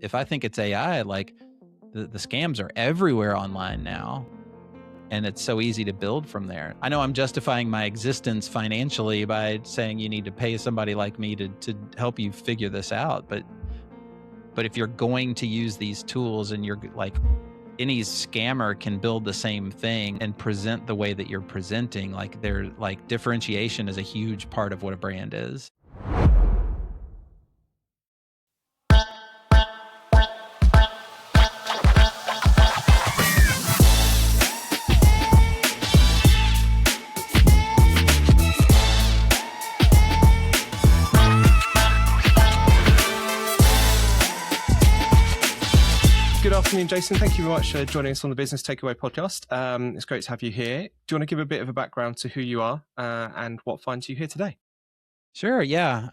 if I think it's AI, like the scams are everywhere online now. And it's so easy to build from there. I know I'm justifying my existence financially by saying you need to pay somebody like me to help you figure this out. But if you're going to use these tools and you're like, any scammer can build the same thing and present the way that you're presenting, like they're like differentiation is a huge part of what a brand is. Good afternoon, Jason. Thank you very much for joining us on the Business Takeaway podcast. It's great to have you here. Do you want to give a bit of a background to who you are and what finds you here today? Sure. Yeah.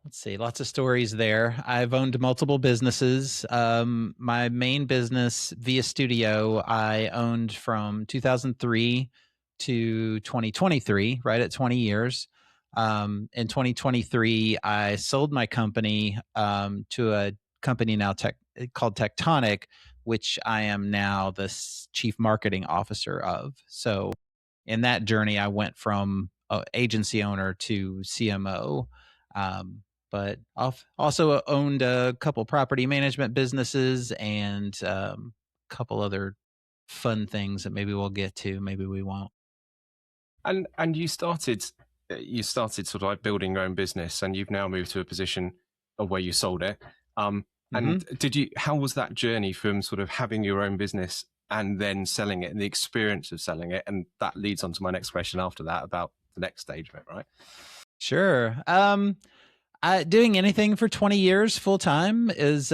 Let's see, lots of stories there. I've owned multiple businesses. My main business, Via Studio, I owned from 2003 to 2023, right at 20 years. In 2023, I sold my company to a company now called Tectonic, which I am now the chief marketing officer of. So in that journey, I went from agency owner to CMO. But I've also owned a couple property management businesses and a couple other fun things that maybe we'll get to, maybe we won't. And you started sort of like building your own business, and you've now moved to a position of where you sold it. And how was that journey from sort of having your own business and then selling it, and the experience of selling it? And that leads on to my next question after that about the next stage of it, right? Sure. Doing anything for 20 years full time is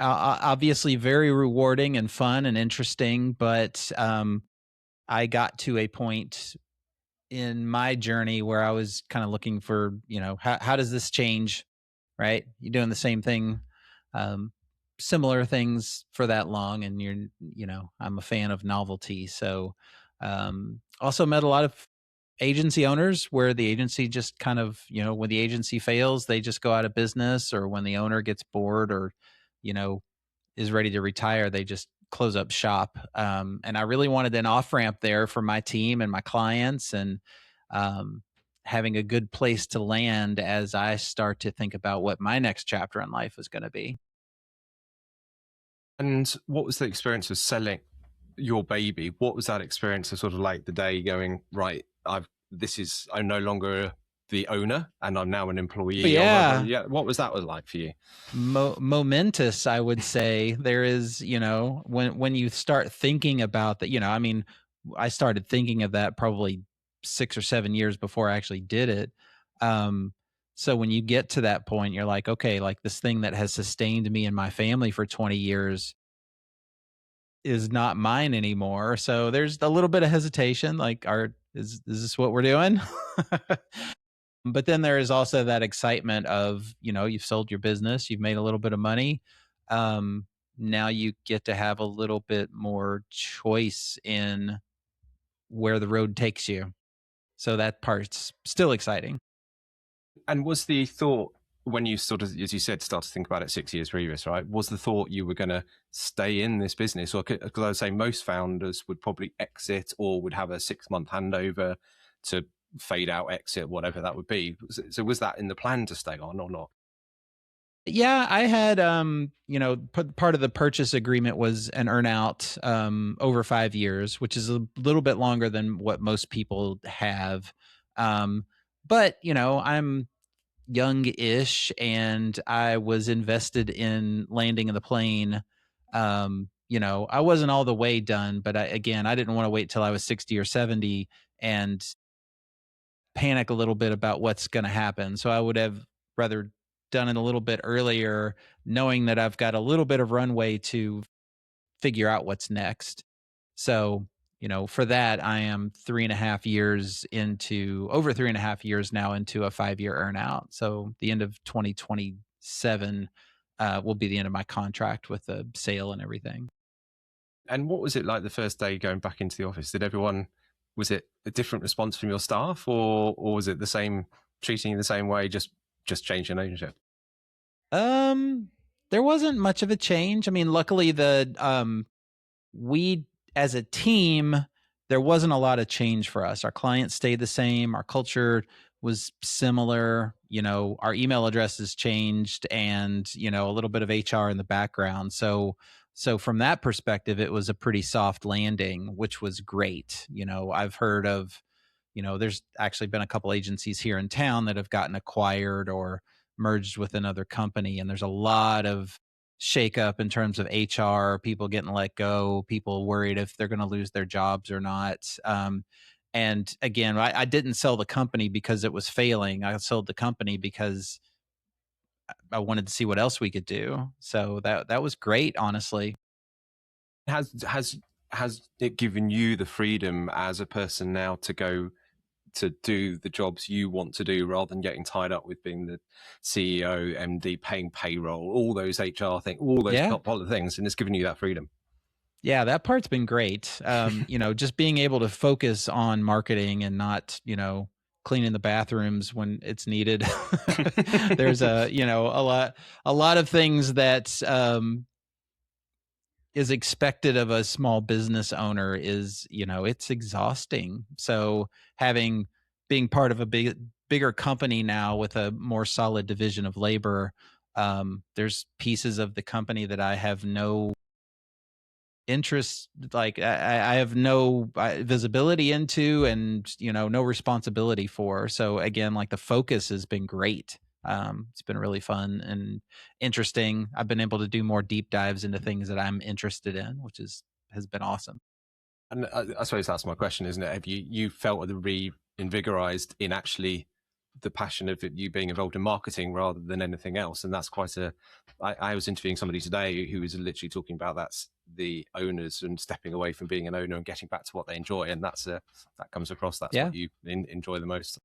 obviously very rewarding and fun and interesting, but I got to a point in my journey where I was kind of looking for, how does this change, right? You're doing the same thing, similar things for that long, and I'm a fan of novelty. So also met a lot of agency owners where the agency just kind of, when the agency fails, they just go out of business, or when the owner gets bored or, is ready to retire, they just close up shop. And I really wanted an off ramp there for my team and my clients, and having a good place to land as I start to think about what my next chapter in life is going to be. And what was the experience of selling your baby? What was that experience of sort of like the day going, right, I'm no longer the owner and I'm now an employee? Yeah. What was that like for you? Momentous, I would say. There is, when you start thinking about that, I started thinking of that probably 6 or 7 years before I actually did it. So when you get to that point, you're like, okay, like this thing that has sustained me and my family for 20 years is not mine anymore. So there's a little bit of hesitation, like, is this what we're doing? But then there is also that excitement of, you've sold your business, you've made a little bit of money. Now you get to have a little bit more choice in where the road takes you. So that part's still exciting. And was the thought, when you sort of, as you said, started to think about it 6 years previous, right? Was the thought you were going to stay in this business? Or because I would say most founders would probably exit or would have a 6-month handover to fade out, exit, whatever that would be. So was that in the plan to stay on or not? Yeah, I had, part of the purchase agreement was an earnout over 5 years, which is a little bit longer than what most people have. But, I'm young-ish and I was invested in landing in the plane. I wasn't all the way done, but I didn't want to wait till I was 60 or 70 and panic a little bit about what's going to happen. So I would have rather done it a little bit earlier, knowing that I've got a little bit of runway to figure out what's next. So, for that, I am over 3.5 years now into a 5-year earnout. So the end of 2027 will be the end of my contract with the sale and everything. And what was it like the first day going back into the office? Was it a different response from your staff, or was it the same, treating you the same way, just just change in ownership? Um, there wasn't much of a change. I mean, luckily we as a team, there wasn't a lot of change for us. Our clients stayed the same. Our culture was similar. Our email addresses changed and, a little bit of HR in the background. So from that perspective, it was a pretty soft landing, which was great. I've heard of, there's actually been a couple agencies here in town that have gotten acquired or merged with another company. And there's a lot of shakeup in terms of HR, people getting let go, people worried if they're going to lose their jobs or not. And again, I didn't sell the company because it was failing. I sold the company because I wanted to see what else we could do. So that was great, honestly. Has it given you the freedom as a person now to go to do the jobs you want to do rather than getting tied up with being the CEO, MD, paying payroll, all those HR things, all those Yeah. top of things, and it's given you that freedom? Yeah, that part's been great. Just being able to focus on marketing and not, cleaning the bathrooms when it's needed. There's a lot of things that is expected of a small business owner is, it's exhausting. So having being part of a bigger company now with a more solid division of labor, there's pieces of the company that I have no interest, like I have no visibility into, and no responsibility for. So again, like the focus has been great. It's been really fun and interesting. I've been able to do more deep dives into things that I'm interested in, which has been awesome. And I suppose that's my question, isn't it? Have you felt reinvigorized in actually the passion of you being involved in marketing rather than anything else? And that's quite a. I was interviewing somebody today who was literally talking about that's the owners and stepping away from being an owner and getting back to what they enjoy, and that comes across. That's Yeah. what you enjoy the most.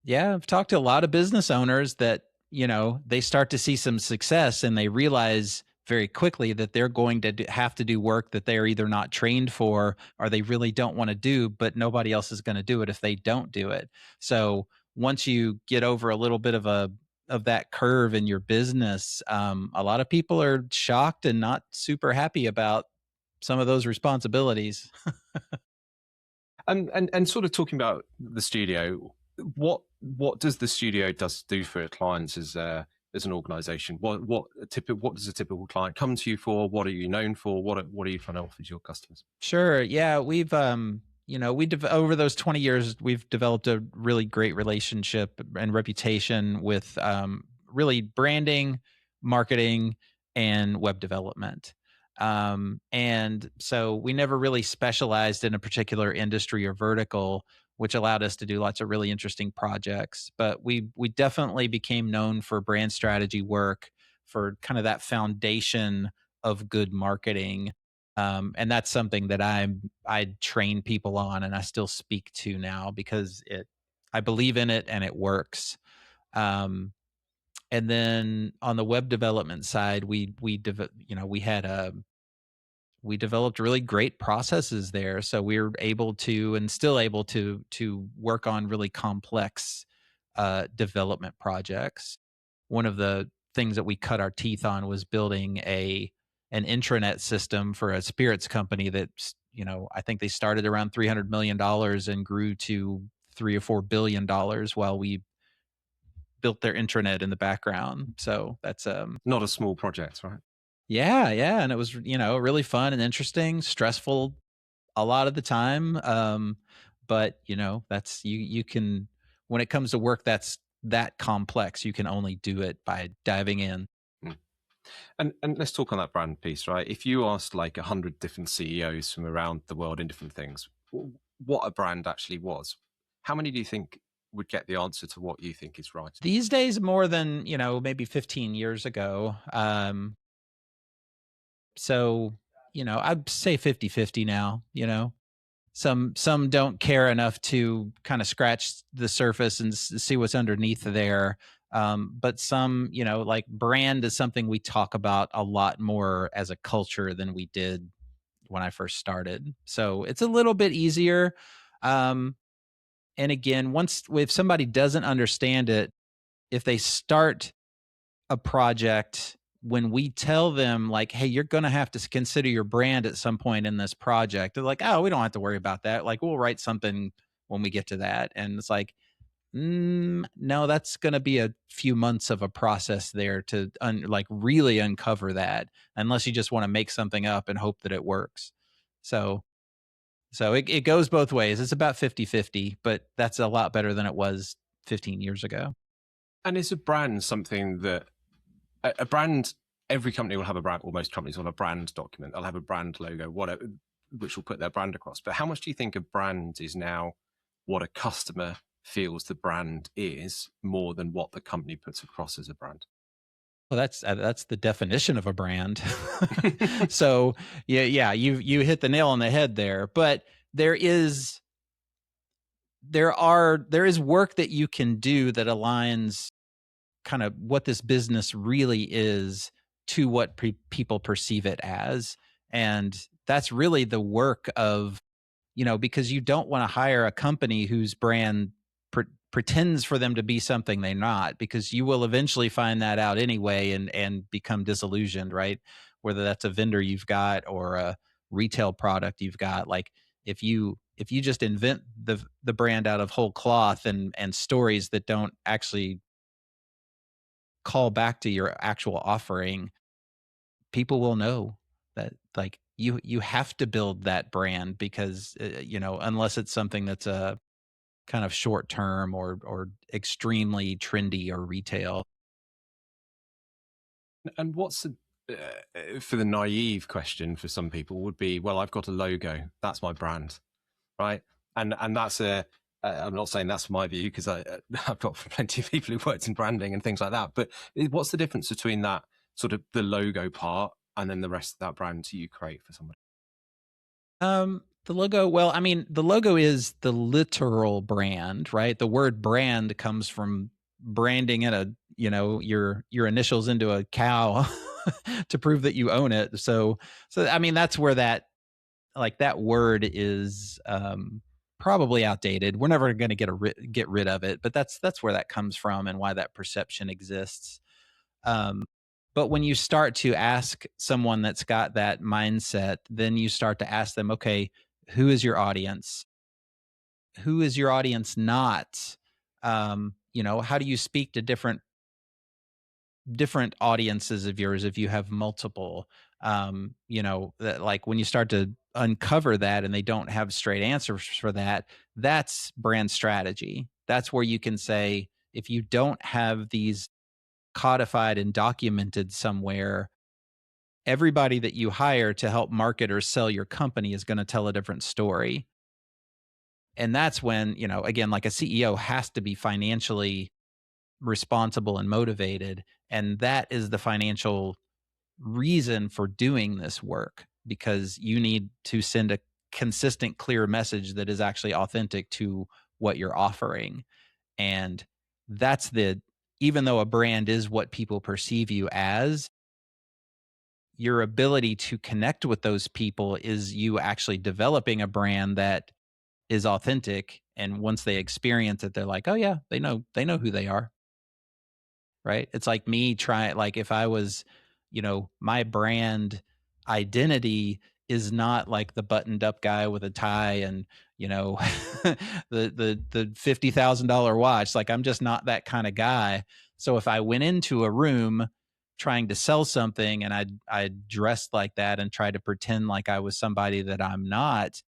Yeah, I've talked to a lot of business owners that, they start to see some success and they realize very quickly that they're going to have to do work that they're either not trained for or they really don't want to do, but nobody else is going to do it if they don't do it. So once you get over a little bit of that curve in your business, a lot of people are shocked and not super happy about some of those responsibilities. And sort of talking about the studio, what does the studio do for clients as an organization? What does a typical client come to you for? What are you known for? What are you trying to offer to your customers? Sure. Yeah, we've over those 20 years we've developed a really great relationship and reputation with really branding, marketing, and web development. And so we never really specialized in a particular industry or vertical, which allowed us to do lots of really interesting projects. But we definitely became known for brand strategy work, for kind of that foundation of good marketing, and that's something that I train people on, and I still speak to now because I believe in it and it works. Um, and then on the web development side, we developed really great processes there, so we were able to and still able to work on really complex development projects. One of the things that we cut our teeth on was building an intranet system for a spirits company that's, I think they started around $300 million and grew to $3 or $4 billion while we built their intranet in the background. So that's Not a small project, right? yeah, yeah, and it was, really fun and interesting, stressful a lot of the time. But that's you can when it comes to work that's that complex, you can only do it by diving in. Mm. And let's talk on that brand piece, right? If you asked like 100 different CEOs from around the world in different things, what a brand actually was, how many do you think would get the answer to what you think is right? These days more than, maybe 15 years ago. So, I'd say 50-50 now, some don't care enough to kind of scratch the surface and see what's underneath there. But some, like brand is something we talk about a lot more as a culture than we did when I first started. So it's a little bit easier. Um, and again, once if somebody doesn't understand it, if they start a project, when we tell them like, hey, you're going to have to consider your brand at some point in this project, they're like, oh, we don't have to worry about that. Like, we'll write something when we get to that. And it's like, no, that's going to be a few months of a process there to like really uncover that, unless you just want to make something up and hope that it works. So, it goes both ways. It's about 50-50, but that's a lot better than it was 15 years ago. And is a brand something that a brand, every company will have a brand, or most companies will have a brand document. They'll have a brand logo, whatever, which will put their brand across. But how much do you think a brand is now what a customer feels the brand is more than what the company puts across as a brand? Well, that's the definition of a brand. So yeah, you hit the nail on the head there. But there is there is work that you can do that aligns kind of what this business really is to what people perceive it as, and that's really the work of, because you don't want to hire a company whose brand pretends for them to be something they're not, because you will eventually find that out anyway and become disillusioned, right? Whether that's a vendor you've got or a retail product you've got. Like, if you just invent the brand out of whole cloth and stories that don't actually call back to your actual offering, people will know that, like, you have to build that brand because unless it's something that's a kind of short term or extremely trendy or retail. And what's for the naive question for some people would be, well, I've got a logo, that's my brand, right? And that's I'm not saying that's my view because I've got plenty of people who worked in branding and things like that. But what's the difference between that sort of the logo part and then the rest of that brand you create for somebody? The logo, well, I mean, the logo is the literal brand, right? The word brand comes from branding in your initials into a cow to prove that you own it. So I mean, that's where that word is probably outdated. We're never going to get rid of it, but that's where that comes from and why that perception exists. Um, but when you start to ask someone that's got that mindset, then you start to ask them, okay, who is your audience? Who is your audience not? How do you speak to different audiences of yours if you have multiple? That, like, when you start to uncover that and they don't have straight answers for that, that's brand strategy. That's where you can say, if you don't have these codified and documented somewhere, everybody that you hire to help market or sell your company is going to tell a different story. And that's when, again, like, a CEO has to be financially responsible and motivated. And that is the financial reason for doing this work, because you need to send a consistent, clear message that is actually authentic to what you're offering. And that's even though a brand is what people perceive you as, your ability to connect with those people is you actually developing a brand that is authentic. And once they experience it, they're like, oh yeah, they know who they are. Right? It's like me trying, like, if I was, my brand identity is not like the buttoned up guy with a tie and, the $50,000 watch. Like, I'm just not that kind of guy. So if I went into a room trying to sell something and I dressed like that and tried to pretend like I was somebody that I'm not,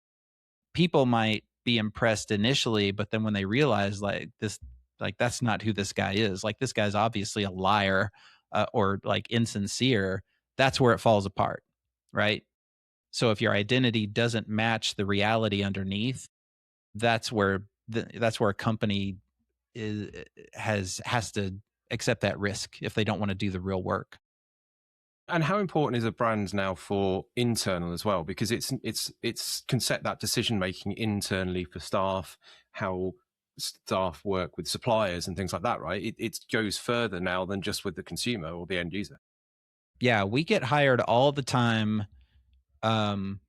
people might be impressed initially, but then when they realize, like, this, like, that's not who this guy is. Like, this guy's obviously a liar, or like insincere. That's where it falls apart, right? So if your identity doesn't match the reality underneath, that's where a company has to accept that risk if they don't want to do the real work. And how important is a brand now for internal as well? Because it's can set that decision making internally for staff, how staff work with suppliers and things like that, right? It goes further now than just with the consumer or the end user. Yeah, we get hired all the time, um,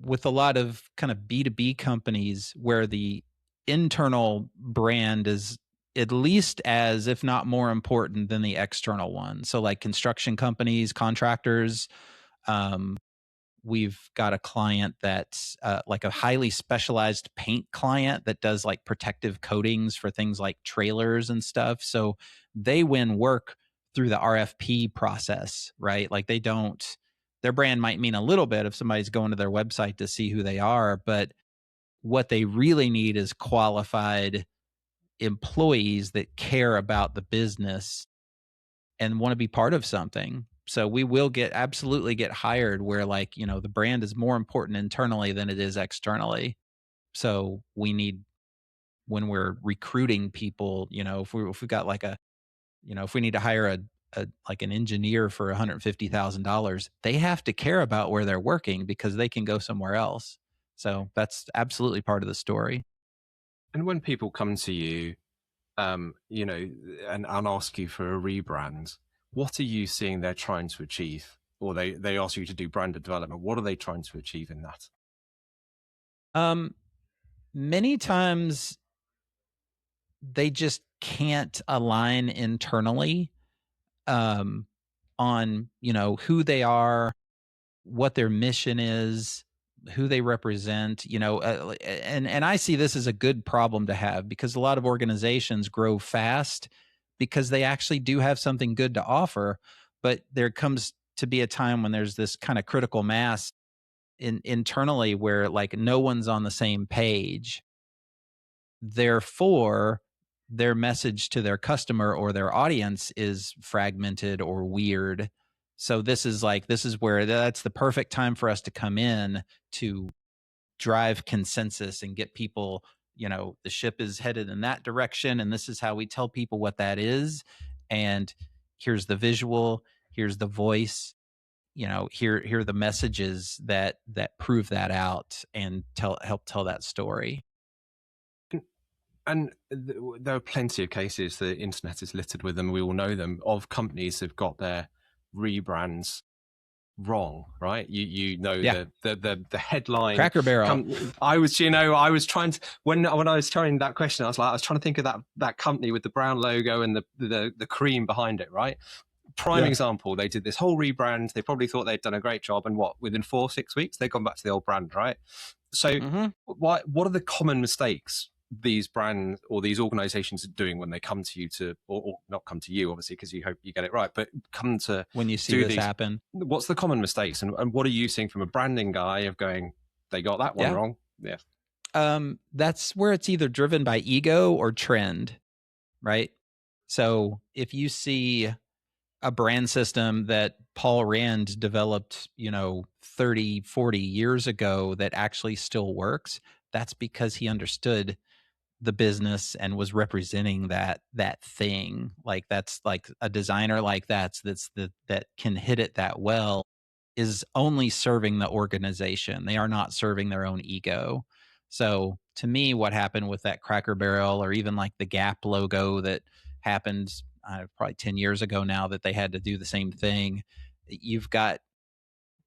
with a lot of kind of B2B companies where the internal brand is at least as, if not more important than the external one. So like construction companies, contractors, um, we've got a client that's like a highly specialized paint client that does like protective coatings for things like trailers and stuff. So they win work through the RFP process, right? Like they don't, their brand might mean a little bit if somebody's going to their website to see who they are, but what they really need is qualified employees that care about the business and want to be part of something. So we will absolutely get hired where, like, you know, the brand is more important internally than it is externally. So we need, when we're recruiting people, you know, if we got like a, you know, if we need to hire a like an engineer for $150,000, they have to care about where they're working because they can go somewhere else. So that's absolutely part of the story. And when people come to you, you know, and ask you for a rebrand, what are you seeing they're trying to achieve? Or they ask you to do branded development. What are they trying to achieve in that? Um, Many times they just can't align internally um, on, you know, who they are, what their mission is, who they represent, you know, and I see this as a good problem to have because a lot of organizations grow fast because they actually do have something good to offer, but there comes to be a time when there's this kind of critical mass internally where like no one's on the same page. Therefore, their message to their customer or their audience is fragmented or weird. So this is where that's the perfect time for us to come in to drive consensus and get people, you know, the ship is headed in that direction and this is how we tell people what that is. And here's the visual, here's the voice, you know, here are the messages that prove that out and help tell that story. And there are plenty of cases, the internet is littered with them, we all know them, of companies who've got their rebrands wrong, right? You know Yeah. the headline. Cracker Barrel. I was, you know, I was trying to, when I was trying that question, I was trying to think of that company with the brown logo and the cream behind it, right? Prime Yeah. example, they did this whole rebrand. They probably thought they'd done a great job, and what, within 4 6 weeks they've gone back to the old brand, right? So Mhm. what are the common mistakes these brands or these organizations are doing when they come to you to, or not come to you obviously because you hope you get it right, but come to When you see do this these? happen. What's the common mistakes, and what are you seeing from a branding guy of going, they got that one Yeah. wrong? Yeah. That's where it's either driven by ego or trend, right? So if you see a brand system that Paul Rand developed, you know, 30, 40 years ago that actually still works, that's because he understood the business and was representing that thing. Like that's like a designer like that can hit it that well is only serving the organization. They are not serving their own ego. So to me, what happened with that Cracker Barrel or even like the Gap logo that happened probably 10 years ago now that they had to do the same thing. You've got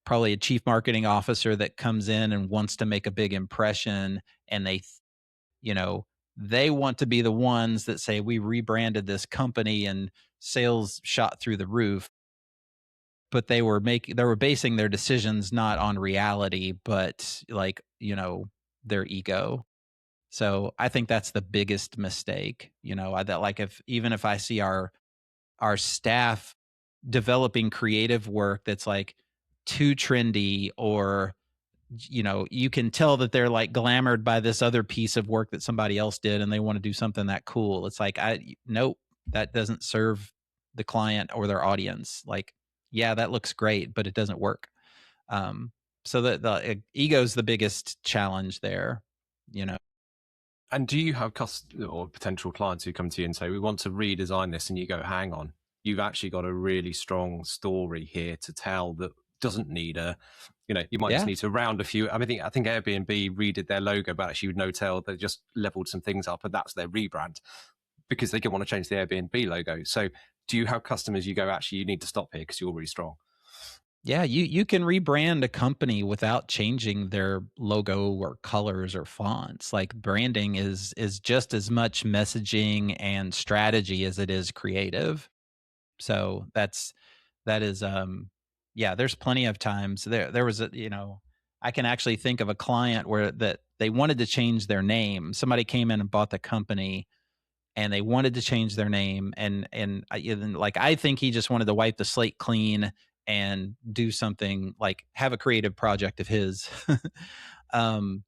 probably a chief marketing officer that comes in and wants to make a big impression and you know, they want to be the ones that say we rebranded this company and sales shot through the roof, but they were basing their decisions not on reality, but like, you know, their ego. So I think that's the biggest mistake. You know, that like if even if I see our staff developing creative work that's like too trendy or you know, you can tell that they're like glamored by this other piece of work that somebody else did and they want to do something that cool. It's like, nope, that doesn't serve the client or their audience. Like, yeah, that looks great, but it doesn't work. Um, so the ego's the biggest challenge there, you know? And do you have or potential clients who come to you and say, we want to redesign this, and you go, hang on, you've actually got a really strong story here to tell that doesn't need a, you know, you might just Yeah. need to round a few. I think Airbnb redid their logo, but actually with no tail, they just leveled some things up, and that's their rebrand because they didn't want to change the Airbnb logo. So do you have customers you go, actually, you need to stop here because you're really strong? Yeah, you can rebrand a company without changing their logo or colors or fonts. Like branding is just as much messaging and strategy as it is creative. So that is yeah, there's plenty of times there was a, I can actually think of a client where that they wanted to change their name. Somebody came in and bought the company and they wanted to change their name, like I think he just wanted to wipe the slate clean and do something, like have a creative project of his. um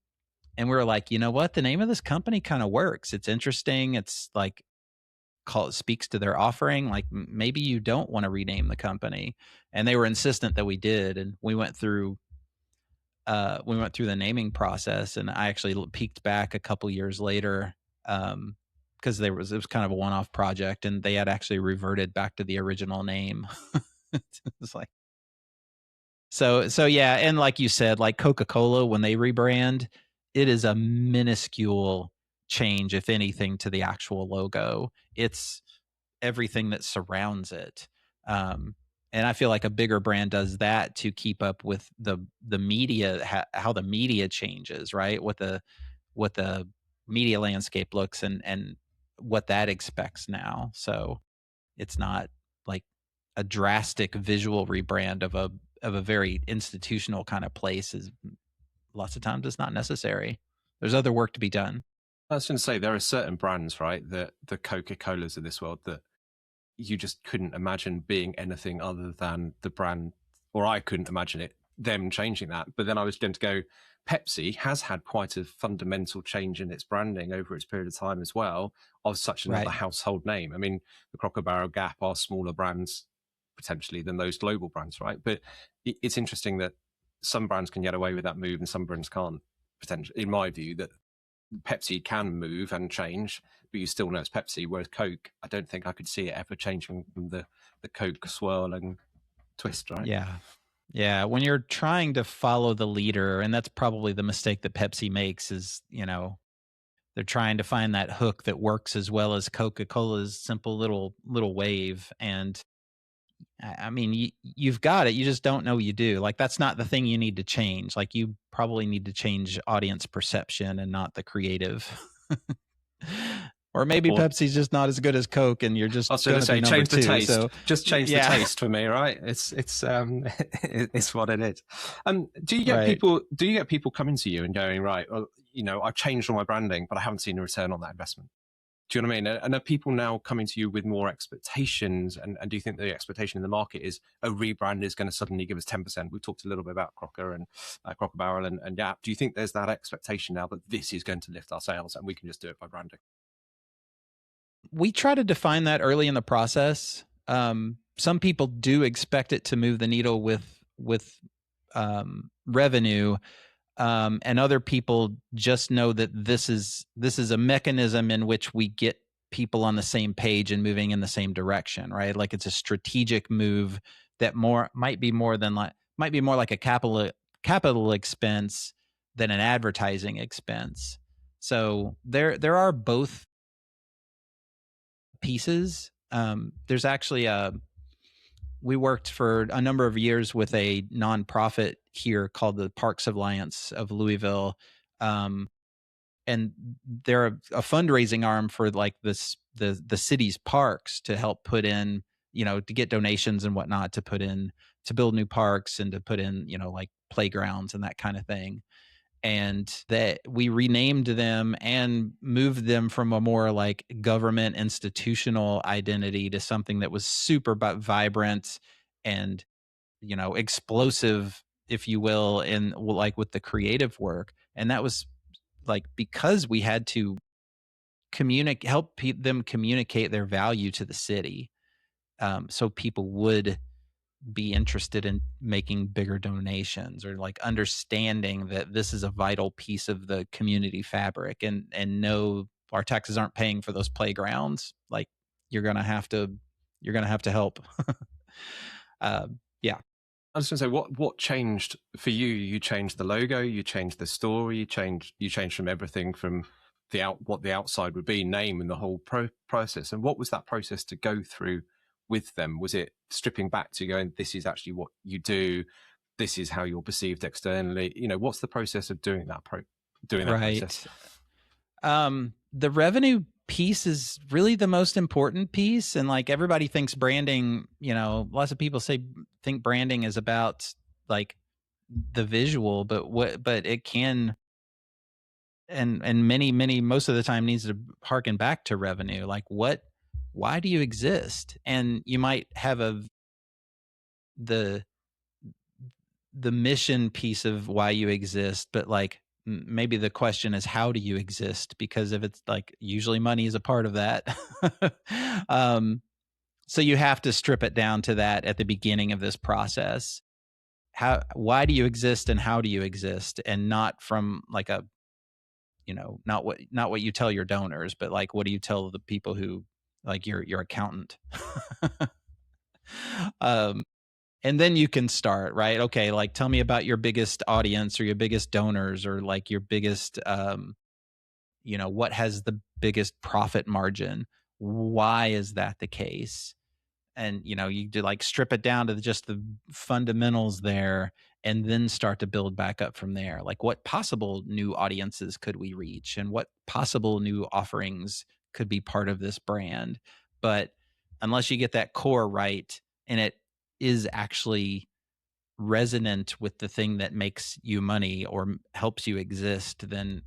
and we were like, you know what, the name of this company kind of works, it's interesting, it's like speaks to their offering, like maybe you don't want to rename the company. And they were insistent that we did, and we went through the naming process, and I actually peeked back a couple years later, because it was kind of a one-off project, and they had actually reverted back to the original name. It's like, so yeah, and like you said, like Coca-Cola, when they rebrand, it is a minuscule change, if anything, to the actual logo. It's everything that surrounds it. Um, and I feel like a bigger brand does that to keep up with the media, how the media changes, right? What the media landscape looks, and what that expects now. So it's not like a drastic visual rebrand of a very institutional kind of place, is lots of times it's not necessary. There's other work to be done. I was going to say there are certain brands, right, that the Coca-Colas of this world that you just couldn't imagine being anything other than the brand, or I couldn't imagine them changing that. But then I was going to go, Pepsi has had quite a fundamental change in its branding over its period of time as well, of such another Right. household name. I mean, the Crocker Barrel, Gap are smaller brands potentially than those global brands, right? But it's interesting that some brands can get away with that move and some brands can't. Potentially, in my view, that Pepsi can move and change, but you still know it's Pepsi. Whereas Coke, I don't think I could see it ever changing from the Coke swirl and twist, right? Yeah. Yeah, when you're trying to follow the leader, and that's probably the mistake that Pepsi makes, is, they're trying to find that hook that works as well as Coca-Cola's simple little wave. And I mean, you've got it. You just don't know you do. Like that's not the thing you need to change. Like you probably need to change audience perception and not the creative. Or maybe Or Pepsi's just not as good as Coke, and you're I just was going going to to be say, number change the two. taste. So, Just change the yeah, taste for me, right? It's it's what it is. Do you get right. people? Do you get people coming to you and going, right? Well, I've changed all my branding, but I haven't seen a return on that investment. Do you know what I mean? And are people now coming to you with more expectations? And do you think the expectation in the market is a rebrand is going to suddenly give us 10%? We've talked a little bit about Crocker and Crocker Barrel and Gap. Do you think there's that expectation now that this is going to lift our sales and we can just do it by branding? We try to define that early in the process. Some people do expect it to move the needle with revenue, and other people just know that this is a mechanism in which we get people on the same page and moving in the same direction, right? Like it's a strategic move that might be more like a capital expense than an advertising expense. So there are both pieces. There's actually we worked for a number of years with a nonprofit here called the Parks Alliance of Louisville. Um, and they're a fundraising arm for like the city's parks, to help put in, to get donations and whatnot, to put in, to build new parks, and to put in, like playgrounds and that kind of thing. And that we renamed them and moved them from a more like government institutional identity to something that was super vibrant and, explosive, if you will, in like with the creative work. And that was like because we had to help them communicate their value to the city, so people would be interested in making bigger donations, or like understanding that this is a vital piece of the community fabric, and no, our taxes aren't paying for those playgrounds. Like you're gonna have to help. Yeah. I was going to say, what changed for you? You changed the logo, you changed the story, you changed from everything from what the outside would be, name and the whole process. And what was that process to go through with them? Was it stripping back to going, this is actually what you do, this is how you're perceived externally? What's the process of doing that process? Right. The revenue piece is really the most important piece. And like everybody thinks branding, lots of people think branding is about like the visual, but it can, and many, most of the time needs to harken back to revenue. Like why do you exist? And you might have the mission piece of why you exist, but like maybe the question is, how do you exist? Because if it's like, usually money is a part of that. um so you have to strip it down to that at the beginning of this process. Why do you exist and how do you exist? And not from like a, not what you tell your donors, but like, what do you tell the people who, like your accountant? um and then you can start, right? Okay, like tell me about your biggest audience or your biggest donors, or like your biggest what has the biggest profit margin? Why is that the case? And you do like strip it down to just the fundamentals there, and then start to build back up from there. Like, what possible new audiences could we reach, and what possible new offerings could be part of this brand? But unless you get that core right, and it is actually resonant with the thing that makes you money or helps you exist, then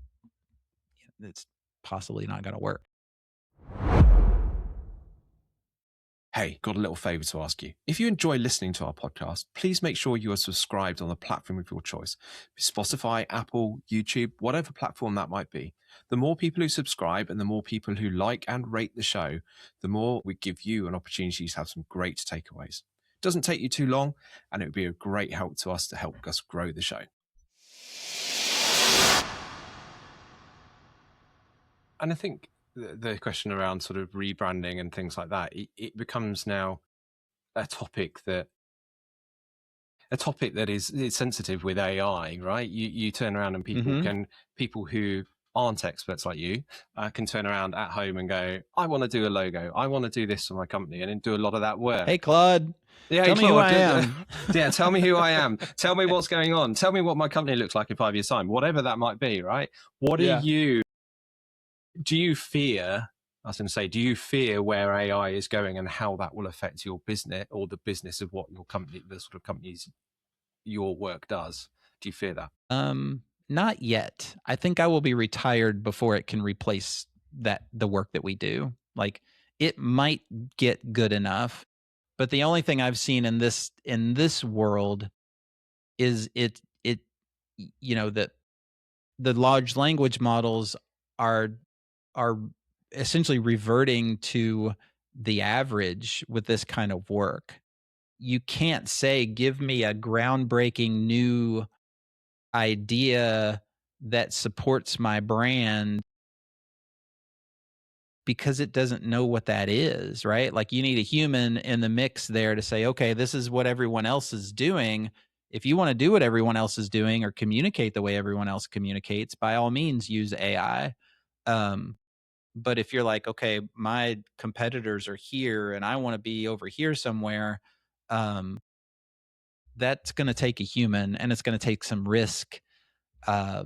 it's possibly not going to work. Hey, got a little favor to ask you. If you enjoy listening to our podcast, please make sure you are subscribed on the platform of your choice. Spotify, Apple, YouTube, whatever platform that might be. The more people who subscribe and the more people who like and rate the show, the more we give you an opportunity to have some great takeaways. It doesn't take you too long, and it would be a great help to us to help us grow the show. And I think the question around sort of rebranding and things like that, it becomes now a topic that is sensitive with AI, right? You turn around and people who aren't experts like you can turn around at home and go, I want to do a logo, I want to do this for my company, and then do a lot of that work. Hey, Claude. Yeah, tell me who I am. Yeah, tell me who I am. Tell me what's going on. Tell me what my company looks like in 5 years' time, whatever that might be, right? Do you fear, I was going to say, do you fear where AI is going and how that will affect your business or the business of what your company, the sort of companies your work does? Do you fear that? Not yet. I think I will be retired before it can replace the work that we do. Like, it might get good enough, but the only thing I've seen in this world is that the large language models are essentially reverting to the average with this kind of work. You can't say, give me a groundbreaking new idea that supports my brand, because it doesn't know what that is, right? Like, you need a human in the mix there to say, okay, this is what everyone else is doing. If you want to do what everyone else is doing or communicate the way everyone else communicates, by all means use AI. But if you're like, okay, my competitors are here and I want to be over here somewhere, that's going to take a human, and it's going to take some risk, at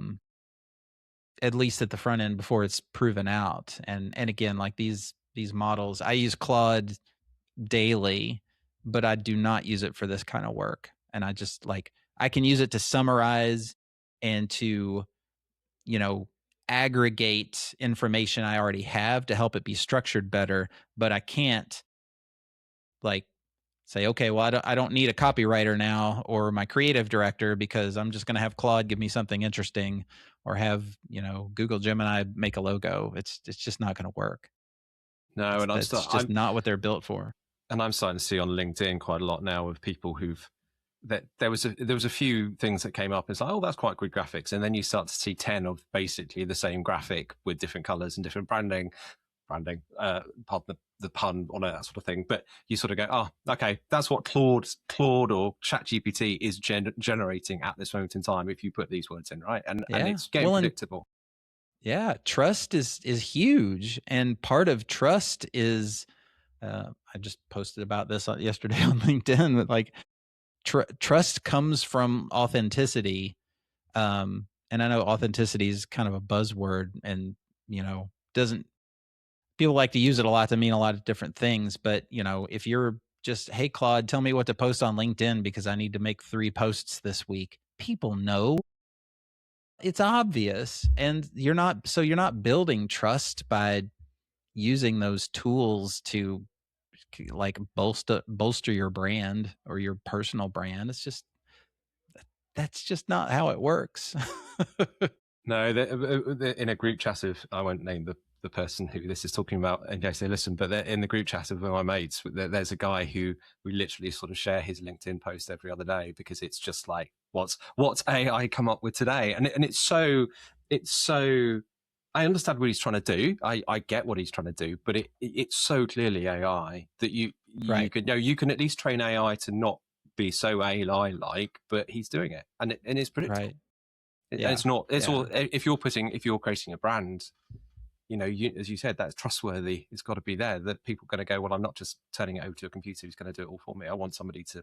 least at the front end, before it's proven out. And again, like these models, I use Claude daily, but I do not use it for this kind of work. And I just like, I can use it to summarize and to, aggregate information I already have to help it be structured better. But I can't like say, okay, well, I don't need a copywriter now or my creative director, because I'm just going to have Claude give me something interesting, or have, Google Gemini make a logo. It's just not going to work. No, and that's just not what they're built for. And I'm starting to see on LinkedIn quite a lot now of people that there was a few things that came up. It's like, oh, that's quite good graphics, and then you start to see 10 of basically the same graphic with different colors and different branding, pardon the pun on it, that sort of thing. But you sort of go, oh, okay, that's what Claude or ChatGPT is generating at this moment in time if you put these words in, right? And it's getting predictable. Yeah, trust is huge, and part of trust is I just posted about this yesterday on LinkedIn. That like trust comes from authenticity, and I know authenticity is kind of a buzzword, and doesn't people like to use it a lot to mean a lot of different things. But if you're just, hey Claude, tell me what to post on LinkedIn because I need to make 3 posts this week, people know it's obvious, and you're not building trust by using those tools to like bolster your brand or your personal brand. It's just that's just not how it works. No, in a group chat of, I won't name the person who this is talking about in case they listen, but they're in the group chat of my mates. There's a guy who we literally sort of share his LinkedIn post every other day because it's just like, what's AI come up with today? And it's so I understand what he's trying to do. I get what he's trying to do, but it's so clearly AI that Right. you can at least train AI to not be so AI like, but he's doing it, and it's predictable. Right. Yeah. It's not. It's Yeah. all. If you're creating a brand, as you said, that's trustworthy. It's got to be there that people are going to go, well, I'm not just turning it over to a computer who's going to do it all for me. I want somebody to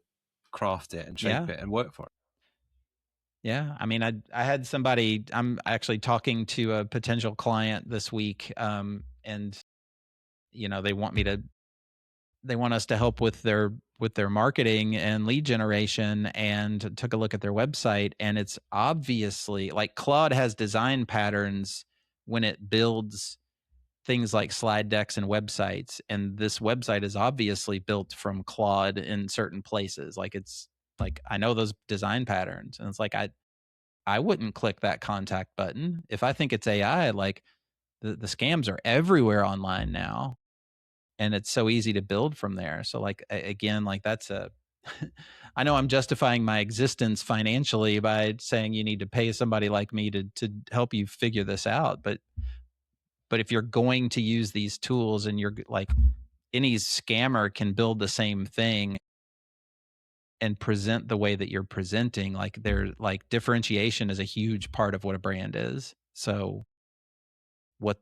craft it and shape Yeah. it and work for it. Yeah. I mean, I had somebody, I'm actually talking to a potential client this week. And they want us to help with their marketing and lead generation, and took a look at their website, and it's obviously like Claude has design patterns when it builds things like slide decks and websites, and this website is obviously built from Claude in certain places. Like it's like I know those design patterns, and it's like I wouldn't click that contact button if I think it's AI. Like the scams are everywhere online now, and it's so easy to build from there. So like again, like that's a I know I'm justifying my existence financially by saying you need to pay somebody like me to help you figure this out, but if you're going to use these tools, and you're like any scammer can build the same thing and present the way that you're presenting, like they're like differentiation is a huge part of what a brand is. So what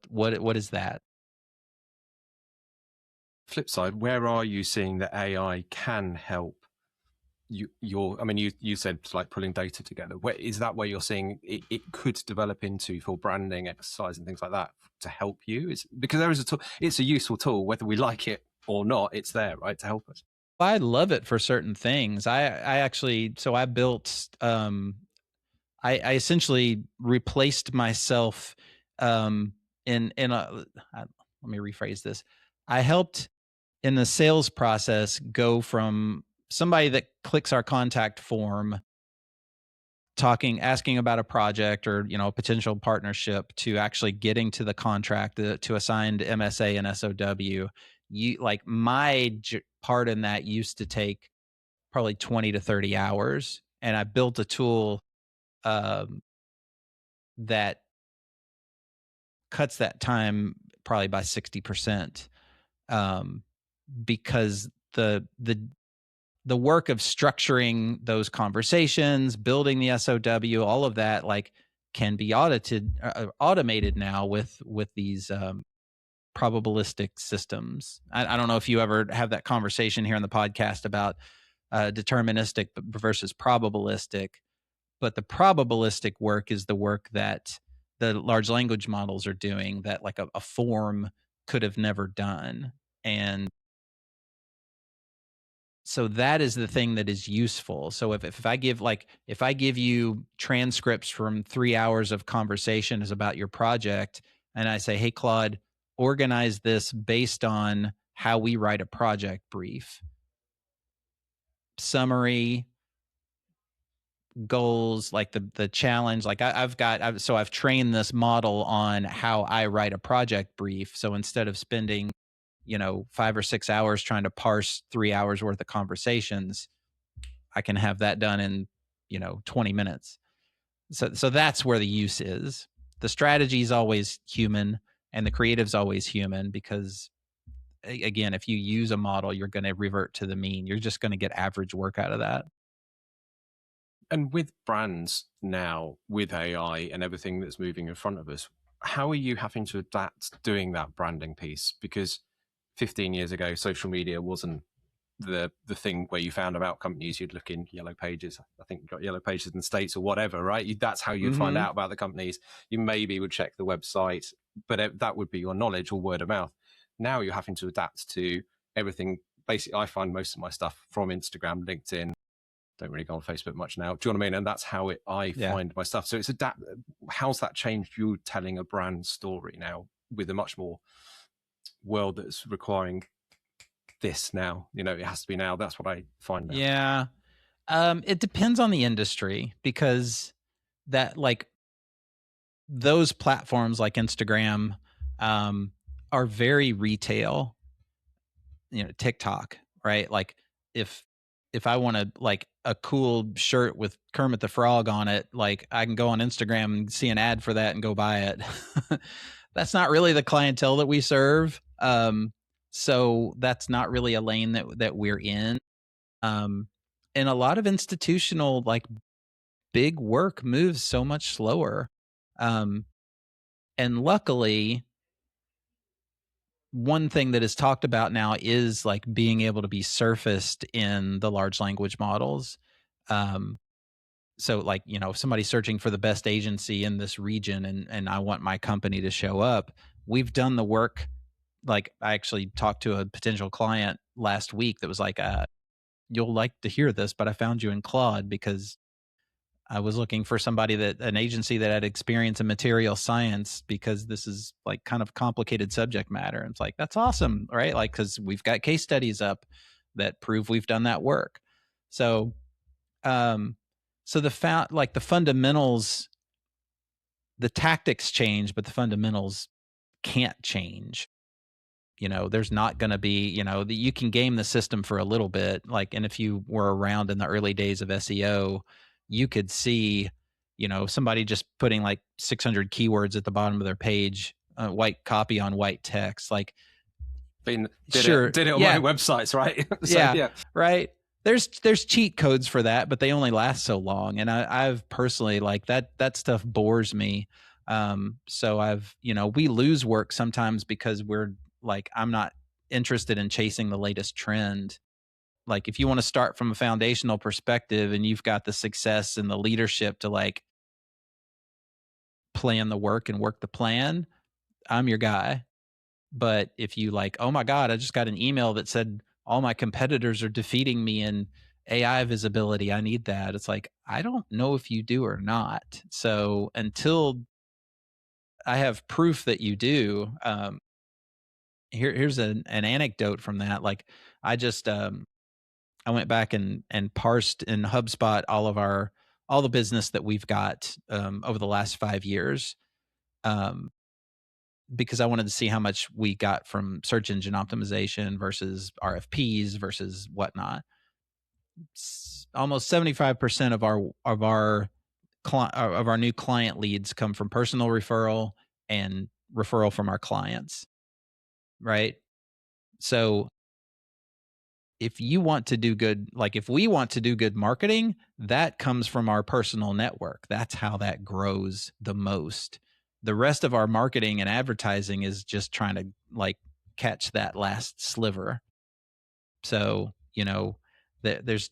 is that? Flip side, where are you seeing that AI can help I mean, you said like pulling data together. Where is that where you're seeing it could develop into for branding exercise and things like that to help you? Is because there is a tool, it's a useful tool, whether we like it or not, it's there, right, to help us. I love it for certain things. I actually, so I built I essentially replaced myself in a let me rephrase this. I helped in the sales process go from somebody that clicks our contact form, asking about a project or a potential partnership, to actually getting to the contract, to assigned MSA and SOW. You like my part in that used to take probably 20 to 30 hours, and I built a tool um, that cuts that time probably by 60%, um, because the work of structuring those conversations, building the SOW, all of that, like, can be automated now with these probabilistic systems. I don't know if you ever have that conversation here on the podcast about deterministic versus probabilistic, but the probabilistic work is the work that the large language models are doing that like a form could have never done. And so that is the thing that is useful. So if I give if I give you transcripts from 3 hours of conversations about your project, and I say, hey Claude, organize this based on how we write a project brief, summary, goals, like the challenge, like I've trained this model on how I write a project brief. So instead of spending 5 or 6 hours trying to parse 3 hours worth of conversations, I can have that done in 20 minutes. So that's where the use is. The strategy is always human, and the creative's always human, because again, if you use a model, you're going to revert to the mean. You're just going to get average work out of that. And with brands now, with AI and everything that's moving in front of us, how are you having to adapt doing that branding piece? Because 15 years ago, social media wasn't the thing where you found about companies. You'd look in Yellow Pages. I think you got Yellow Pages in the States or whatever, right? That's how you'd find Mhm. out about the companies. You maybe would check the website, but that would be your knowledge or word of mouth. Now you're having to adapt to everything. Basically, I find most of my stuff from Instagram, LinkedIn. Don't really go on Facebook much now. Do you know what I mean? And that's how I Yeah. find my stuff. So it's adapt. How's that changed you telling a brand story now with a much more world that's requiring this now? You know, it has to be now. That's what I find now. Yeah. It depends on the industry because that like those platforms like Instagram um, are very retail. TikTok, right? Like if if I want to like a cool shirt with Kermit the Frog on it, like I can go on Instagram and see an ad for that and go buy it. That's not really the clientele that we serve. So that's not really a lane that we're in. Um, and a lot of institutional like big work moves so much slower. Um, and luckily, one thing that is talked about now is like being able to be surfaced in the large language models. Um, so like, if somebody's searching for the best agency in this region and I want my company to show up, we've done the work. Like I actually talked to a potential client last week that was like, you'll like to hear this, but I found you in Claude because I was looking for somebody an agency that had experience in material science because this is like kind of complicated subject matter. And it's like, that's awesome, right? Like, cause we've got case studies up that prove we've done that work. So, um, so like the fundamentals, the tactics change, but the fundamentals can't change. There's not going to be, you can game the system for a little bit. Like, and if you were around in the early days of SEO, you could see, somebody just putting like 600 keywords at the bottom of their page, white copy on white text. Like, Did sure. it on my Yeah. websites, right? So Yeah. yeah. Right. There's cheat codes for that, but they only last so long. And I've personally like that stuff bores me. So we lose work sometimes because we're like, I'm not interested in chasing the latest trend. Like if you want to start from a foundational perspective and you've got the success and the leadership to like plan the work and work the plan, I'm your guy. But if you like, oh my God, I just got an email that said all my competitors are defeating me in AI visibility. I need that. It's like, I don't know if you do or not. So until I have proof that you do, here's an anecdote from that. Like I just I went back and parsed in HubSpot all the business that we've got over the last 5 years. Um, because I wanted to see how much we got from search engine optimization versus RFPs versus whatnot. Almost 75% of our new client leads come from personal referral and referral from our clients, right? So if you want to do good, like if we want to do good marketing, that comes from our personal network. That's how that grows the most. The rest of our marketing and advertising is just trying to like catch that last sliver. So, there's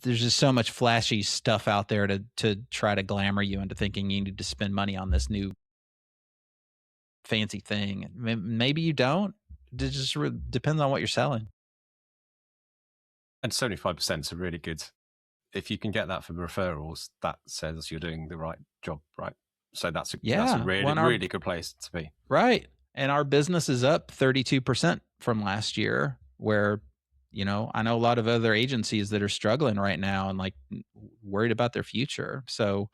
just so much flashy stuff out there to try to glamour you into thinking you need to spend money on this new fancy thing. Maybe you don't. It just depends on what you're selling. And 75% is a really good. If you can get that from referrals, that says you're doing the right job, right? So that's a Yeah. really, really good place to be. Right. And our business is up 32% from last year, where, I know a lot of other agencies that are struggling right now and like worried about their future. So,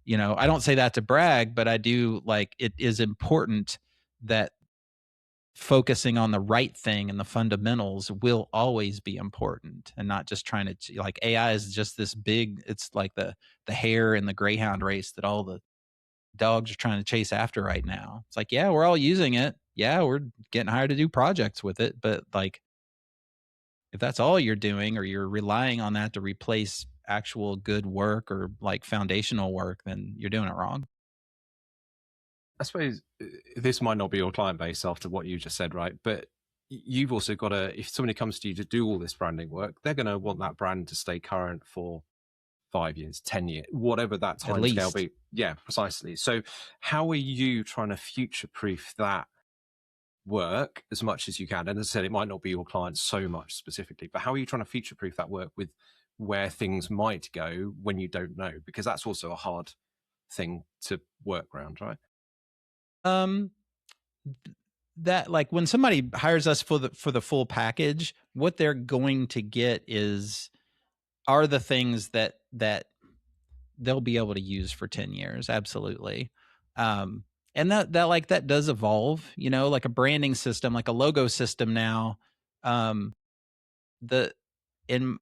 I don't say that to brag, but I do like it is important that focusing on the right thing and the fundamentals will always be important and not just trying to like AI is just this big, it's like the hare in the greyhound race that all the dogs are trying to chase after right now. It's like, yeah, we're all using it. Yeah, we're getting hired to do projects with it. But like, if that's all you're doing or you're relying on that to replace actual good work or like foundational work, then you're doing it wrong. I suppose this might not be your client base after what you just said, right? But you've also got to, if somebody comes to you to do all this branding work, they're going to want that brand to stay current for 5 years, 10 years, whatever that At time scale least. be. Yeah, precisely. So how are you trying to future proof that work as much as you can? And as I said, it might not be your client so much specifically, but how are you trying to future proof that work with where things might go when you don't know? Because that's also a hard thing to work around, right? Um, that like when somebody hires us for the full package, what they're going to get are the things that they'll be able to use for 10 years. Absolutely. Um, and that does evolve, like a branding system, like a logo system now. Um, the in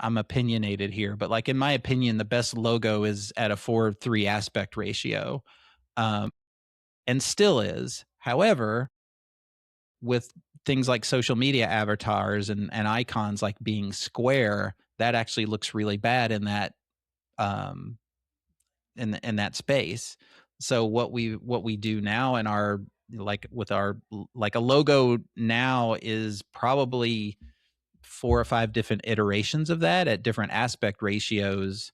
I'm opinionated here, but like in my opinion, the best logo is at a 4:3 aspect ratio. Um, and still is. However, with things like social media avatars and icons like being square, that actually looks really bad in that um in that space. So what we do now in our like with our like a logo now is probably 4 or 5 different iterations of that at different aspect ratios.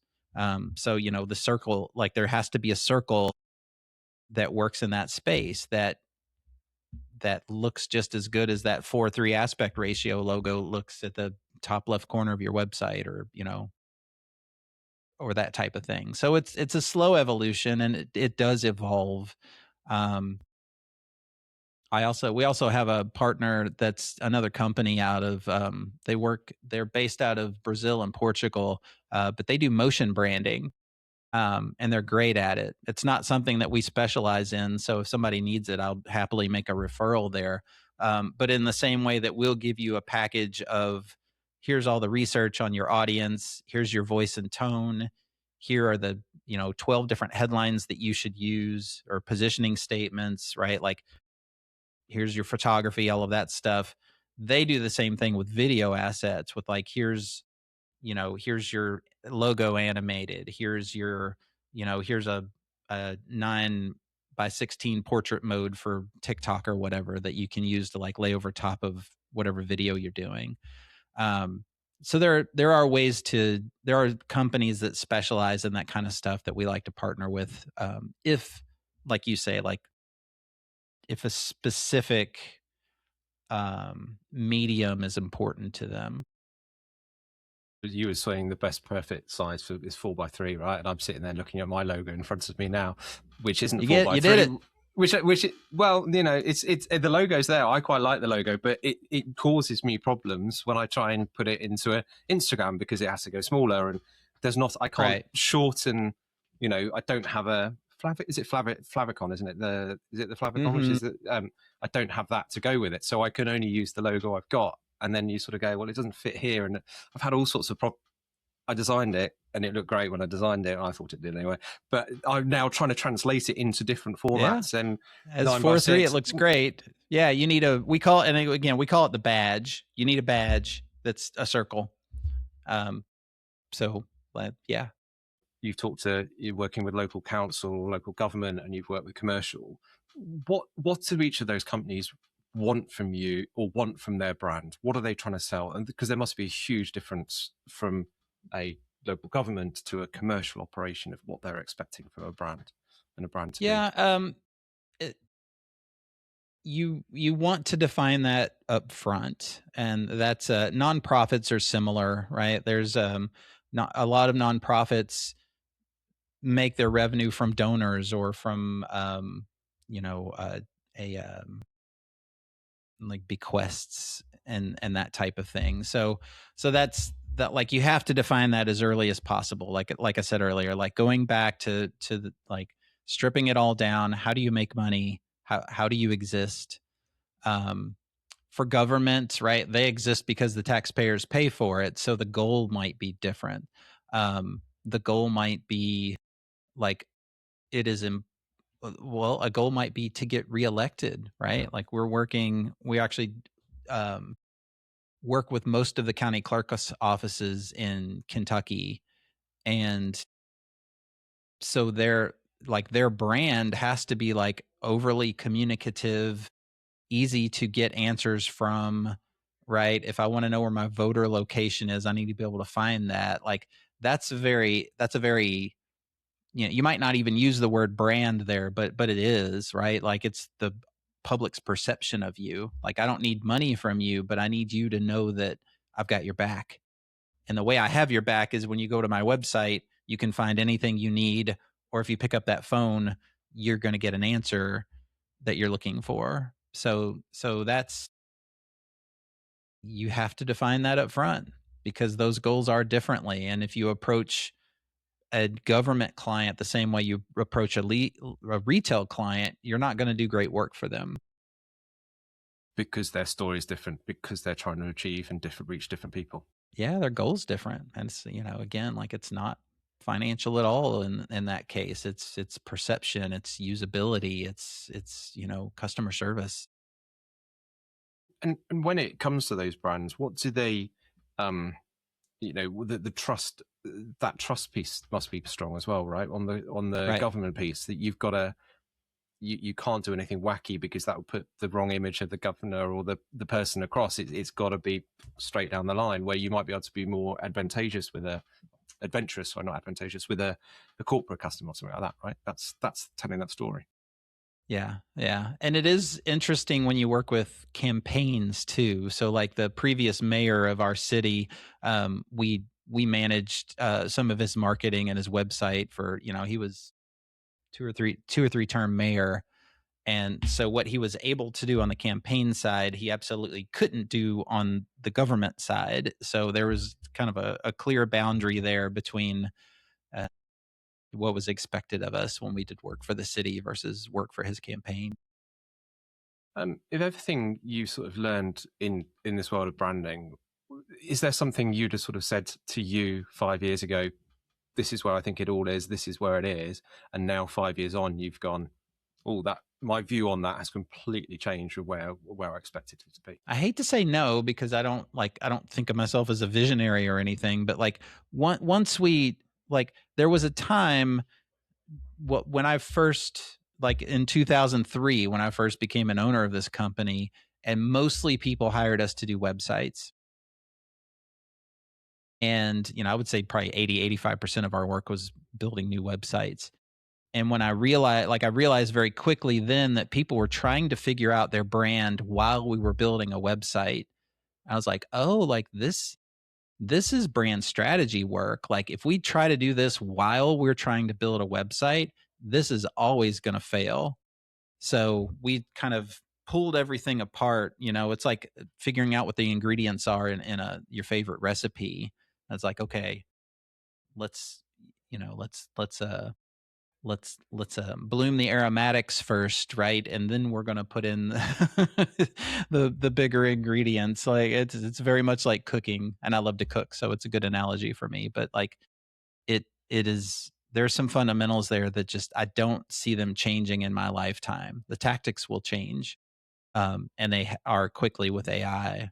So the circle, like there has to be a circle that works in that space that looks just as good as that 4:3 aspect ratio logo looks at the top left corner of your website, or that type of thing. So it's a slow evolution, and it does evolve. Um, we also have a partner that's another company out of they're based out of Brazil and Portugal, but they do motion branding, and they're great at it. It's not something that we specialize in, so if somebody needs it, I'll happily make a referral there. But in the same way that we'll give you a package of here's all the research on your audience, here's your voice and tone, here are the 12 different headlines that you should use or positioning statements, right? Like here's your photography, all of that stuff. They do the same thing with video assets with like here's your logo animated, here's a 9:16 portrait mode for TikTok or whatever that you can use to like lay over top of whatever video you're doing. um so there are companies that specialize in that kind of stuff that we like to partner with, if like you say, like if a specific medium is important to them. You were saying the best perfect size for is 4:3, right? And I'm sitting there looking at my logo in front of me now, which isn't four by You did three. it. Well, it's the logo's there. I quite like the logo, but it causes me problems when I try and put it into an Instagram because it has to go smaller and there's not. I can't Right. shorten. I don't have a is it flavicon? Isn't it the flavicon? Which Mm-hmm. is I don't have that to go with it, so I can only use the logo I've got. And then you sort of go, well, it doesn't fit here, and I've had all sorts of I designed it and it looked great when I designed it. I thought it did anyway. But I'm now trying to translate it into different Yeah. formats and As nine by 4:3, it six. looks great. Yeah, you need we call it, and again, we call it the badge. You need a badge that's a circle. Um, so, yeah. You're working with local council, local government, and you've worked with commercial. What do each of those companies want from you or want from their brand? What are they trying to sell? And because there must be a huge difference from a local government to a commercial operation of what they're expecting from a brand and a brand to be. Yeah. It, you want to define that up front, and that's nonprofits are similar, right? There's not a lot of nonprofits make their revenue from donors or from you know a like bequests and that type of thing. So that's that, like you have to define that as early as possible. Like I said earlier, like going back to like stripping it all down. How do you make money? How do you exist? Um, for government, right? They exist because the taxpayers pay for it. So the goal might be different. The goal might be like it is well, a goal might be to get reelected, right? Like we actually um, work with most of the county clerk's offices in Kentucky. And so like their brand has to be like overly communicative, easy to get answers from, right? If I want to know where my voter location is, I need to be able to find that. Like that's a very you might not even use the word brand there, but it is, right? Like it's the public's perception of you. Like I don't need money from you, but I need you to know that I've got your back. And the way I have your back is when you go to my website, you can find anything you need, or if you pick up that phone, you're going to get an answer that you're looking for. So that's, you have to define that up front because those goals are differently. And if you approach a government client the same way you approach a retail client, you're not going to do great work for them. Because their story is different, because they're trying to achieve and reach different people. Yeah, their goal's different. And it's, again, like it's not financial at all in that case. It's perception, it's usability, it's customer service. And when it comes to those brands, what do they, the trust, that trust piece must be strong as well, right? On the Right. government piece, that you've got to, you can't do anything wacky because that will put the wrong image of the governor or the person across. It's got to be straight down the line, where you might be able to be more advantageous with a adventurous, or not advantageous, with a corporate customer or something like that, right? That's telling that story. Yeah, yeah. And it is interesting when you work with campaigns too. So like the previous mayor of our city, we managed some of his marketing and his website for, he was two or three term mayor. And so what he was able to do on the campaign side, he absolutely couldn't do on the government side. So there was kind of a clear boundary there between uh, what was expected of us when we did work for the city versus work for his campaign. If everything you sort of learned in this world of branding, is there something you'd have sort of said to you 5 years ago? This is where I think it all is. This is where it is. And now 5 years on, you've gone, oh, that my view on that has completely changed from where I expected it to be. I hate to say no because I don't think of myself as a visionary or anything, but like once we like there was a time when I first like in 2003 when I first became an owner of this company, and mostly people hired us to do websites. And I would say probably 80-85% of our work was building new websites. And when I realized very quickly then that people were trying to figure out their brand while we were building a website. I was like, oh, like this is brand strategy work. Like if we try to do this while we're trying to build a website, this is always going to fail. So we kind of pulled everything apart. It's like figuring out what the ingredients are in your favorite recipe. I was like, okay, let's you know let's bloom the aromatics first, right? And then we're going to put in the bigger ingredients. Like it's very much like cooking, and I love to cook, so it's a good analogy for me. But like it is, there's some fundamentals there that just I don't see them changing in my lifetime. The tactics will change, and they are quickly with AI.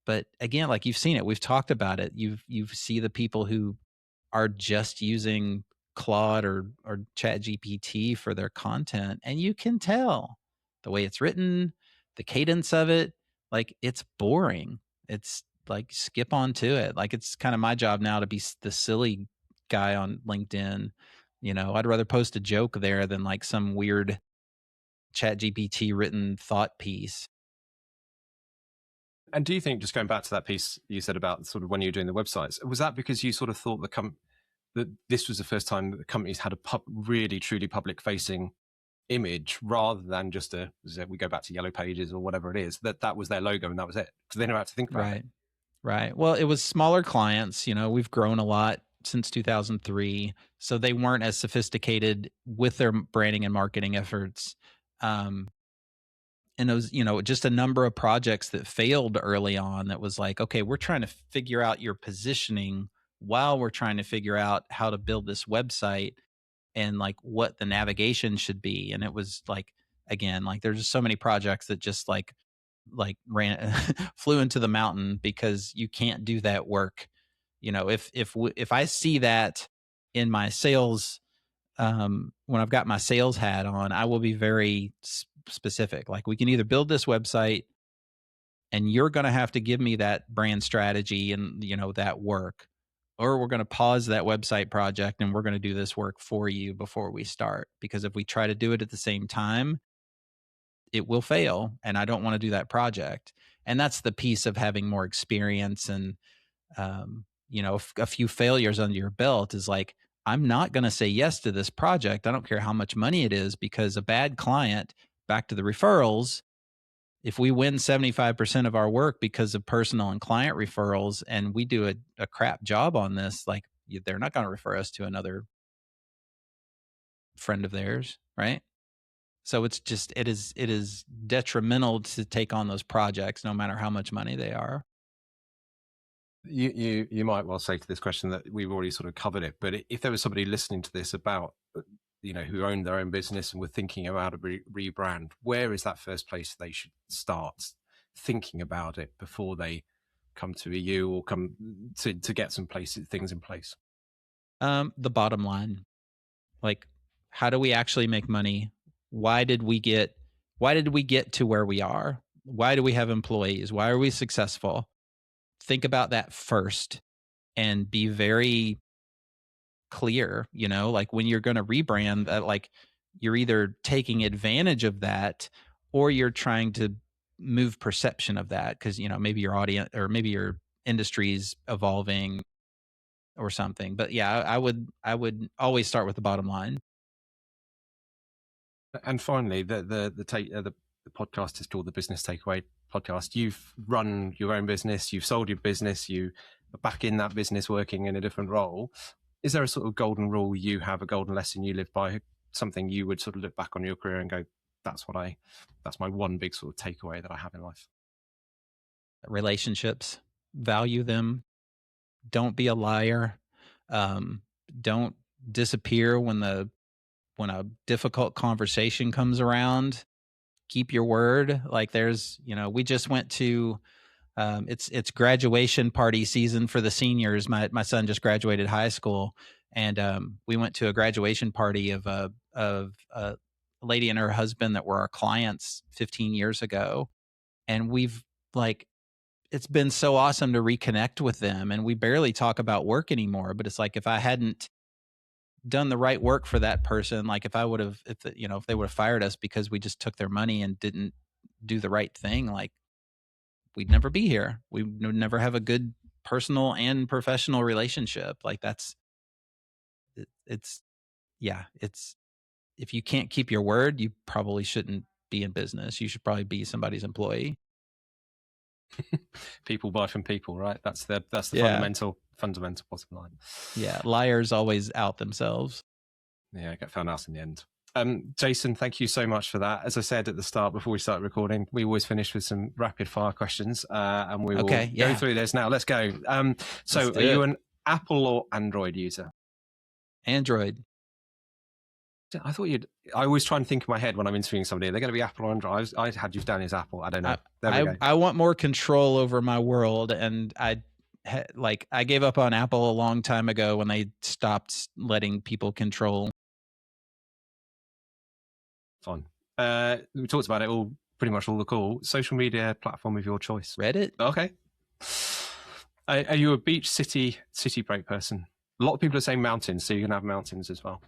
But again, like you've seen it, we've talked about it. You see the people who are just using Claude or Chat GPT for their content, and you can tell the way it's written, the cadence of it, like it's boring. It's like skip on to it. Like it's kind of my job now to be the silly guy on LinkedIn. I'd rather post a joke there than like some weird Chat GPT written thought piece. And do you think, just going back to that piece you said about sort of when you were doing the websites, was that because you sort of thought that this was the first time that the companies had a really truly public facing image, rather than just we go back to Yellow Pages or whatever it is, that was their logo and that was it, because they never had to think about it? Right. Right. Well, it was smaller clients. We've grown a lot since 2003. So they weren't as sophisticated with their branding and marketing efforts. Um, and it was, just a number of projects that failed early on that was like, okay, we're trying to figure out your positioning while we're trying to figure out how to build this website and like what the navigation should be. And it was like, again, like there's just so many projects that just like ran flew into the mountain because you can't do that work. If I see that in my sales when I've got my sales hat on, I will be very specific. Like, we can either build this website and you're going to have to give me that brand strategy and, that work, or we're going to pause that website project and we're going to do this work for you before we start. Because if we try to do it at the same time, it will fail. And I don't want to do that project. And that's the piece of having more experience and, a few failures under your belt is like, I'm not going to say yes to this project. I don't care how much money it is, because a bad client, back to the referrals, if we win 75% of our work because of personal and client referrals and we do a crap job on this, like, they're not going to refer us to another friend of theirs, right? So it is detrimental to take on those projects no matter how much money they are. You might well say to this question that we've already sort of covered it, but if there was somebody listening to this about, who owned their own business and were thinking about a rebrand, where is that first place they should start thinking about it before they come to you or come to get things in place? The bottom line, like, how do we actually make money? Why did we get to where we are? Why do we have employees? Why are we successful? Think about that first and be very clear, like, when you're going to rebrand that, like, you're either taking advantage of that or you're trying to move perception of that because, maybe your audience or maybe your industry's evolving or something. But yeah, I would always start with the bottom line. And finally, the podcast is called the Business Takeaway Podcast. You've run your own business, you've sold your business, you are back in that business working in a different role. Is there a sort of golden rule you have, a golden lesson you live by, something you would sort of look back on your career and go, that's my one big sort of takeaway that I have in life? Relationships, value them. Don't be a liar. Don't disappear when a difficult conversation comes around. Keep your word. Like, we just went to it's graduation party season for the seniors. My son just graduated high school, and we went to a graduation party of a lady and her husband that were our clients 15 years ago, and we've, like, it's been so awesome to reconnect with them, and we barely talk about work anymore. But it's like, if I hadn't done the right work for that person, like, if they would have fired us because we just took their money and didn't do the right thing, like, we'd never be here. We would never have a good personal and professional relationship. Like, it's yeah, it's if you can't keep your word, you probably shouldn't be in business. You should probably be somebody's employee. People buy from people, right? That's the Yeah. fundamental bottom line. Yeah, liars always out themselves. Yeah, get found out in the end. Jason, thank you so much for that. As I said at the start, before we start recording, we always finish with some rapid fire questions, and we will go through this now. Let's go. So, are you an Apple or Android user? Android. I thought I always try and think in my head when I'm interviewing somebody, they're going to be Apple or Android. I had you down as Apple. I don't know. I want more control over my world, and I gave up on Apple a long time ago when they stopped letting people control. Fine. We talked about it all, pretty much all the call. Social media platform of your choice. Reddit. Okay. Are you a beach city break person? A lot of people are saying mountains, so you can have mountains as well.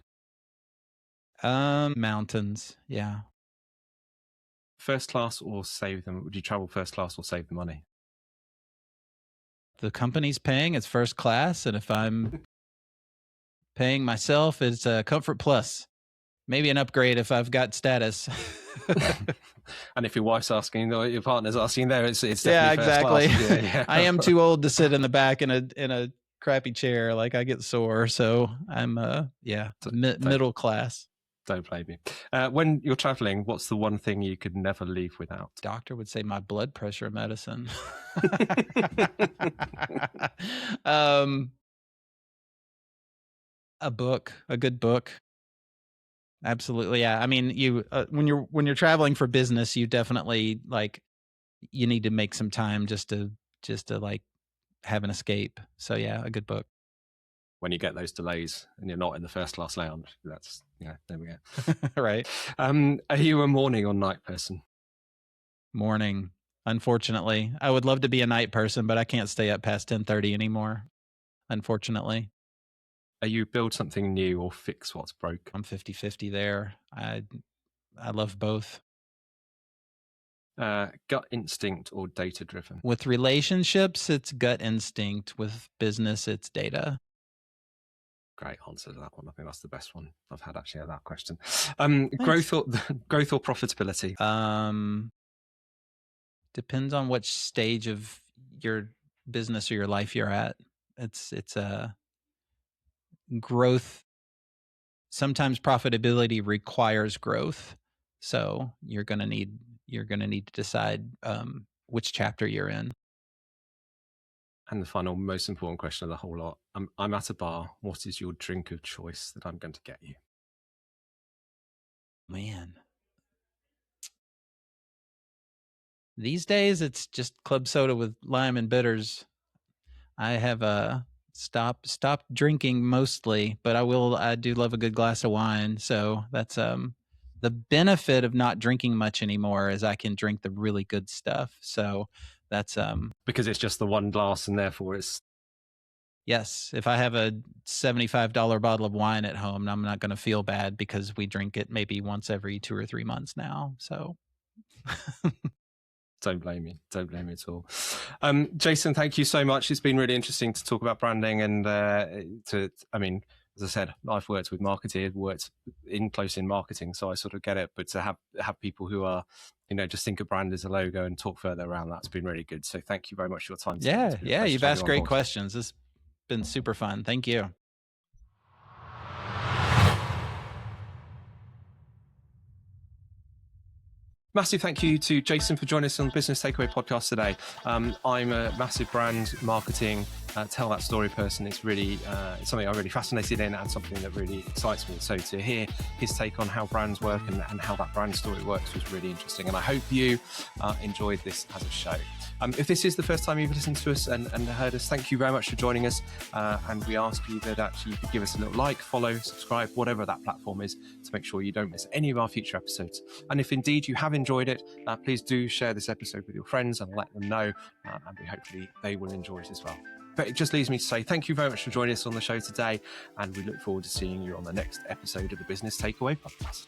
Mountains. Yeah. First class or save them? Would you travel first class or save the money? The company's paying, it's first class, and if I'm paying myself, it's a comfort plus. Maybe an upgrade if I've got status. And if your wife's asking, or your partner's asking, there it's definitely exactly. First class. Yeah. I am too old to sit in the back in a crappy chair. Like, I get sore, so I'm middle class. Don't blame me. When you're traveling, what's the one thing you could never leave without? Doctor would say my blood pressure medicine. A good book. Absolutely. Yeah. I mean, you when you're traveling for business, you definitely, like, you need to make some time just to like have an escape. So yeah, a good book. when you get those delays and you're not in the first class lounge. That's, there we go. Right. Are you a morning or night person? Morning. Unfortunately, I would love to be a night person, but I can't stay up past 10:30 anymore. Unfortunately, Are you build something new or fix what's broke? I'm 50-50 there. I love both. Gut instinct or data driven? With relationships, it's gut instinct. With business, it's data. Great answer to that one. I think that's the best one I've had actually at that question. Thanks. Growth or profitability? Depends on which stage of your business or your life you're at. It's a growth. Sometimes profitability requires growth, so you're gonna need to decide which chapter you're in. And the final, most important question of the whole lot. I'm at a bar. What is your drink of choice that I'm going to get you? Man, these days it's just club soda with lime and bitters. I have stopped drinking mostly, but I do love a good glass of wine. So that's the benefit of not drinking much anymore is I can drink the really good stuff. So that's because it's just the one glass and therefore it's yes. If I have a $75 bottle of wine at home, I'm not going to feel bad because we drink it maybe once every 2 or 3 months now. So don't blame me. Don't blame me at all. Jason, thank you so much. It's been really interesting to talk about branding and as I said, I've worked with marketing, worked close in marketing, so I sort of get it. But to have people who are, just think of brand as a logo and talk further around that's been really good. So thank you very much for your time today. Yeah, you've asked great questions. This has been super fun. Thank you. Massive thank you to Jason for joining us on the Business Takeaway podcast today. I'm a massive brand marketing, tell that story person. It's really it's something I'm really fascinated in and something that really excites me. So to hear his take on how brands work and how that brand story works was really interesting. And I hope you enjoyed this as a show. If this is the first time you've listened to us and heard us, thank you very much for joining us. And we ask you that actually you could give us a little like, follow, subscribe, whatever that platform is, to make sure you don't miss any of our future episodes. And if indeed you have enjoyed it, please do share this episode with your friends and let them know. And hopefully they will enjoy it as well. But it just leaves me to say thank you very much for joining us on the show today. And we look forward to seeing you on the next episode of the Business Takeaway podcast.